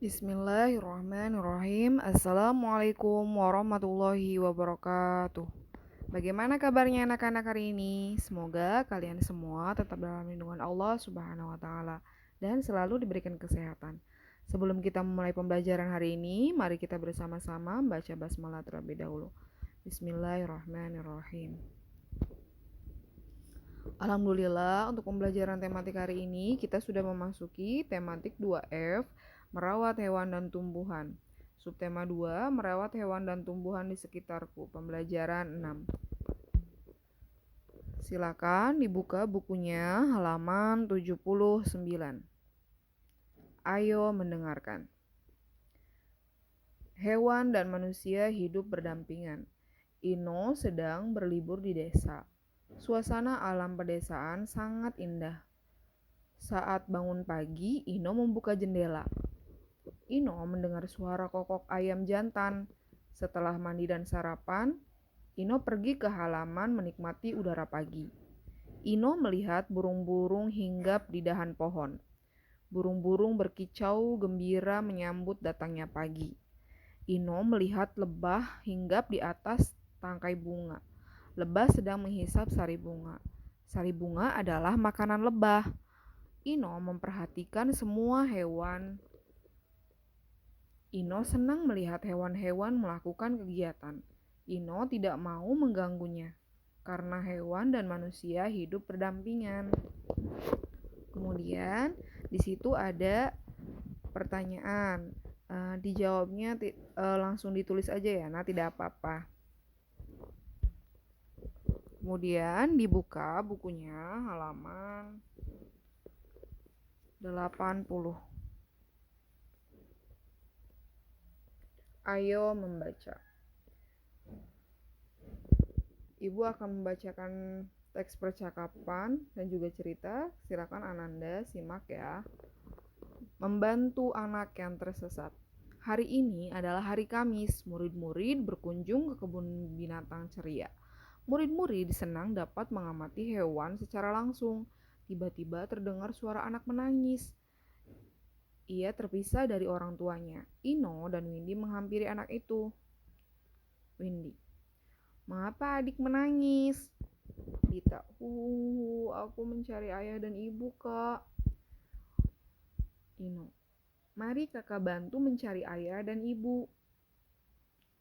Bismillahirrahmanirrahim. Assalamualaikum warahmatullahi wabarakatuh. Bagaimana kabarnya anak-anak hari ini? Semoga kalian semua tetap dalam lindungan Allah Subhanahu wa taala dan selalu diberikan kesehatan. Sebelum kita memulai pembelajaran hari ini, mari kita bersama-sama membaca basmalah terlebih dahulu. Bismillahirrahmanirrahim. Alhamdulillah, untuk pembelajaran tematik hari ini kita sudah memasuki tematik 2F, merawat hewan dan tumbuhan. Subtema 2, merawat hewan dan tumbuhan di sekitarku. Pembelajaran 6. Silakan dibuka bukunya halaman 79. Ayo mendengarkan. Hewan dan manusia hidup berdampingan. Ino sedang berlibur di desa. Suasana alam pedesaan sangat indah. Saat bangun pagi, Ino membuka jendela. Ino mendengar suara kokok ayam jantan. Setelah mandi dan sarapan, Ino pergi ke halaman menikmati udara pagi. Ino melihat burung-burung hinggap di dahan pohon. Burung-burung berkicau gembira menyambut datangnya pagi. Ino melihat lebah hinggap di atas tangkai bunga. Lebah sedang menghisap sari bunga. Sari bunga adalah makanan lebah. Ino memperhatikan semua hewan. Ino senang melihat hewan-hewan melakukan kegiatan. Ino tidak mau mengganggunya, karena hewan dan manusia hidup berdampingan. Kemudian di situ ada pertanyaan. Dijawabnya langsung ditulis aja ya, nah tidak apa-apa. Kemudian dibuka bukunya halaman 80. Ayo membaca. Ibu akan membacakan teks percakapan dan juga cerita. Silakan Ananda simak ya. Membantu anak yang tersesat. Hari ini adalah hari Kamis. Murid-murid berkunjung ke kebun binatang ceria. Murid-murid senang dapat mengamati hewan secara langsung. Tiba-tiba terdengar suara anak menangis. Ia terpisah dari orang tuanya. Ino dan Windy menghampiri anak itu. Windy, mengapa adik menangis? Dita, aku mencari ayah dan ibu, Kak. Ino, mari kakak bantu mencari ayah dan ibu.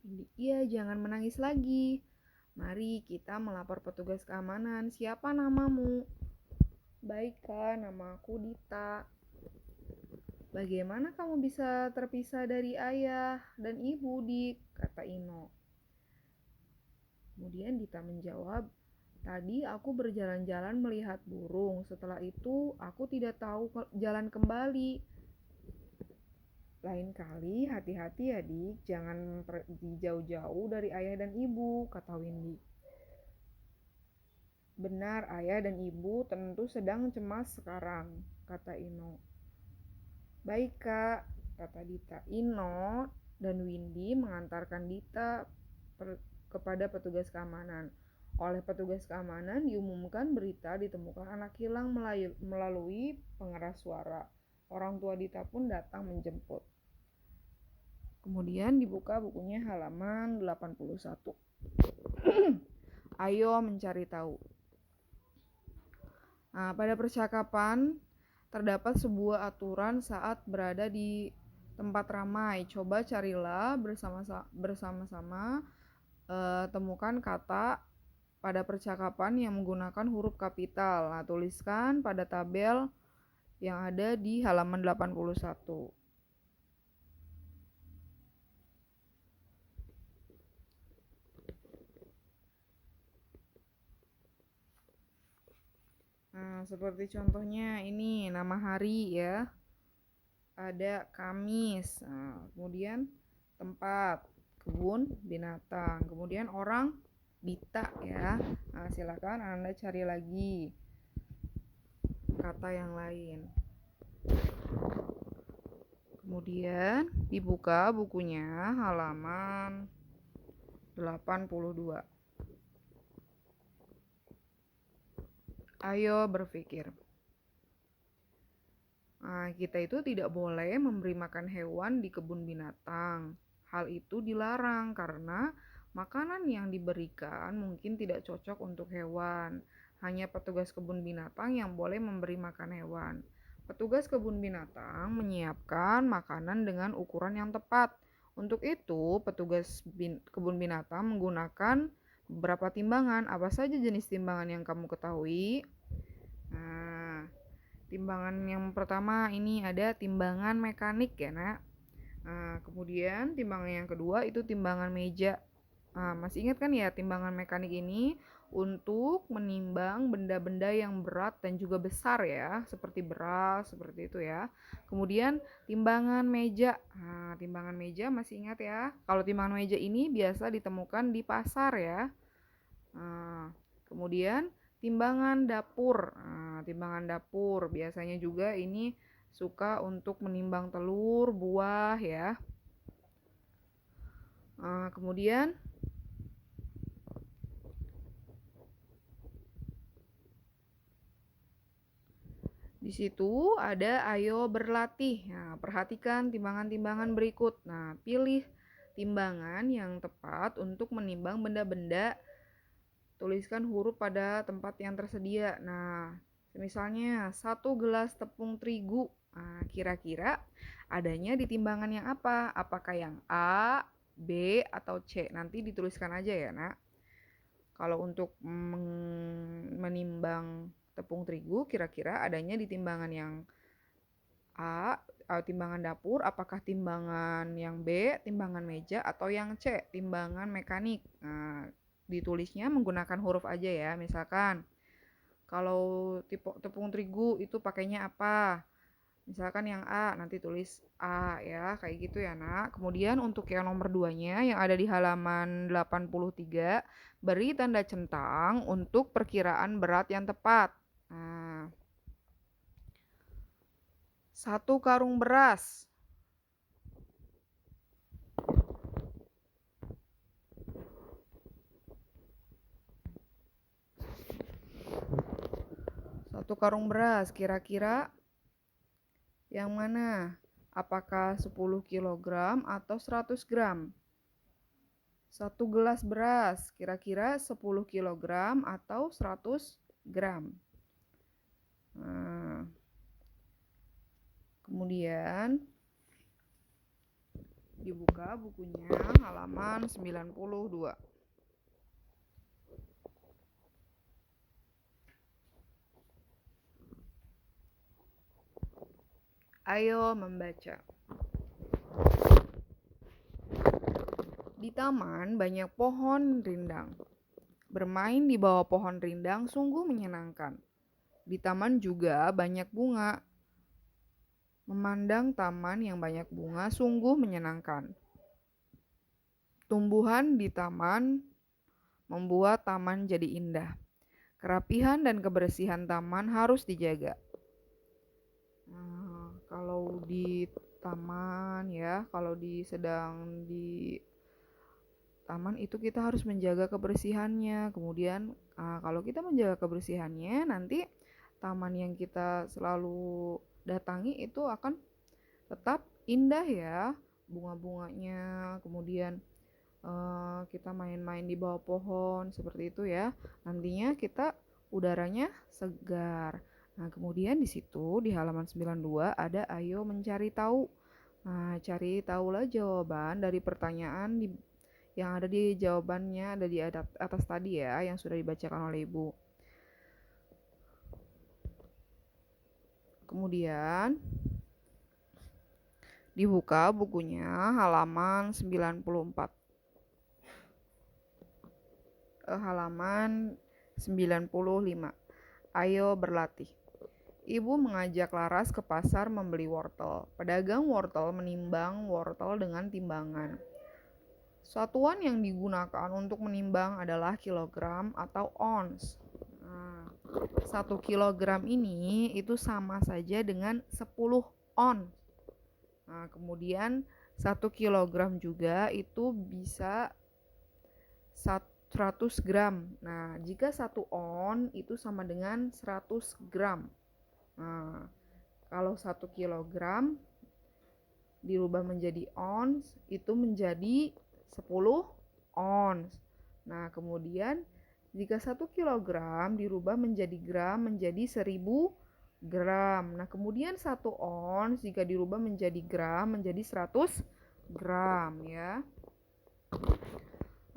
Windy, iya, jangan menangis lagi. Mari kita melapor petugas keamanan. Siapa namamu? Baik, Kak, nama aku Dita. Bagaimana kamu bisa terpisah dari ayah dan ibu, Dik? Kata Ino. Kemudian Dita menjawab, tadi aku berjalan-jalan melihat burung. Setelah itu aku tidak tahu jalan kembali. Lain kali hati-hati ya, Dik. Jangan pergi jauh-jauh dari ayah dan ibu, kata Windy. Benar, ayah dan ibu tentu sedang cemas sekarang, kata Ino. Baik, Kak, kata Dita. Ino dan Windy mengantarkan Dita kepada petugas keamanan. Oleh petugas keamanan diumumkan berita ditemukan anak hilang melalui pengeras suara. Orang tua Dita pun datang menjemput. Kemudian dibuka bukunya halaman 81. Ayo mencari tahu. Nah, pada percakapan terdapat sebuah aturan saat berada di tempat ramai. Coba carilah bersama-sama temukan kata pada percakapan yang menggunakan huruf kapital. Nah, tuliskan pada tabel yang ada di halaman 81. Nah, seperti contohnya ini nama hari ya. Ada Kamis. Nah, kemudian tempat kebun binatang. Kemudian orang Dita ya. Nah, silakan Anda cari lagi kata yang lain. Kemudian dibuka bukunya halaman 82. Ayo berpikir. Kita itu tidak boleh memberi makan hewan di kebun binatang. Hal itu dilarang karena makanan yang diberikan mungkin tidak cocok untuk hewan. Hanya petugas kebun binatang yang boleh memberi makan hewan. Petugas kebun binatang menyiapkan makanan dengan ukuran yang tepat. Untuk itu, petugas kebun binatang menggunakan beberapa timbangan. Apa saja jenis timbangan yang kamu ketahui? Nah, timbangan yang pertama ini ada timbangan mekanik ya, Nak. Kemudian timbangan yang kedua itu timbangan meja. Masih ingat kan ya timbangan mekanik ini untuk menimbang benda-benda yang berat dan juga besar ya, seperti beras, seperti itu ya. Kemudian timbangan meja. Timbangan meja masih ingat ya. Kalau timbangan meja ini biasa ditemukan di pasar ya. Kemudian timbangan dapur. Timbangan dapur biasanya juga ini suka untuk menimbang telur, buah ya. Kemudian di situ ada ayo berlatih. Perhatikan timbangan-timbangan berikut. Pilih timbangan yang tepat untuk menimbang benda-benda. Tuliskan huruf pada tempat yang tersedia. Misalnya 1 gelas tepung terigu. Kira-kira adanya di timbangan yang apa? Apakah yang A, B, atau C? Nanti dituliskan aja ya, Nak. Kalau untuk menimbang tepung terigu, kira-kira adanya di timbangan yang A, timbangan dapur, apakah timbangan yang B, timbangan meja, atau yang C, timbangan mekanik. Ditulisnya menggunakan huruf aja ya. Misalkan kalau tepung terigu itu pakainya apa? Misalkan yang A, nanti tulis A ya, kayak gitu ya, Nak. Kemudian untuk yang nomor 2-nya yang ada di halaman 83, beri tanda centang untuk perkiraan berat yang tepat. 1 karung beras. 1 karung beras, kira-kira yang mana? Apakah 10 kg atau 100 gram? 1 gelas beras, kira-kira 10 kg atau 100 gram? Kemudian dibuka bukunya halaman 92. Ayo membaca. Di taman banyak pohon rindang. Bermain di bawah pohon rindang sungguh menyenangkan. Di taman juga banyak bunga. Memandang taman yang banyak bunga sungguh menyenangkan. Tumbuhan di taman membuat taman jadi indah. Kerapihan dan kebersihan taman harus dijaga. Kalau di taman ya, kalau sedang di taman itu kita harus menjaga kebersihannya. Kemudian kalau kita menjaga kebersihannya, nanti taman yang kita selalu datangi itu akan tetap indah ya, bunga-bunganya. Kemudian kita main-main di bawah pohon seperti itu ya. Nantinya kita udaranya segar. Kemudian di situ di halaman 92 ada ayo mencari tahu. Cari tahulah jawaban dari pertanyaan yang ada di jawabannya ada di atas tadi ya, yang sudah dibacakan oleh Ibu. Kemudian dibuka bukunya halaman 94. Halaman 95. Ayo berlatih. Ibu mengajak Laras ke pasar membeli wortel. Pedagang wortel menimbang wortel dengan timbangan. Satuan yang digunakan untuk menimbang adalah kilogram atau ons. 1 kilogram ini itu sama saja dengan 10 ons. Kemudian 1 kilogram juga itu bisa 100 gram. Jika 1 on itu sama dengan 100 gram. Kalau 1 kilogram dirubah menjadi ons, itu menjadi 10 ons. Nah, kemudian jika 1 kilogram dirubah menjadi gram menjadi 1000 gram. Nah, kemudian 1 ons jika dirubah menjadi gram menjadi 100 gram ya.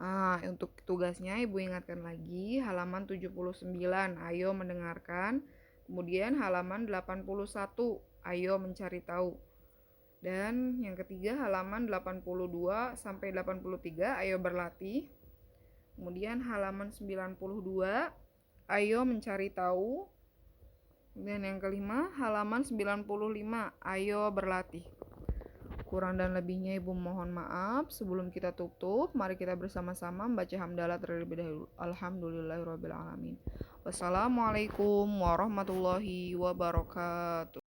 Nah, untuk tugasnya Ibu ingatkan lagi halaman 79, ayo mendengarkan. Kemudian halaman 81, ayo mencari tahu. Dan yang ketiga halaman 82 sampai 83, ayo berlatih. Kemudian halaman 92, ayo mencari tahu. Dan yang kelima halaman 95, ayo berlatih. Kurang dan lebihnya Ibu mohon maaf. Sebelum kita tutup, mari kita bersama-sama membaca hamdalah terlebih dahulu. Alhamdulillahirrabbilalamin. Wassalamualaikum warahmatullahi wabarakatuh.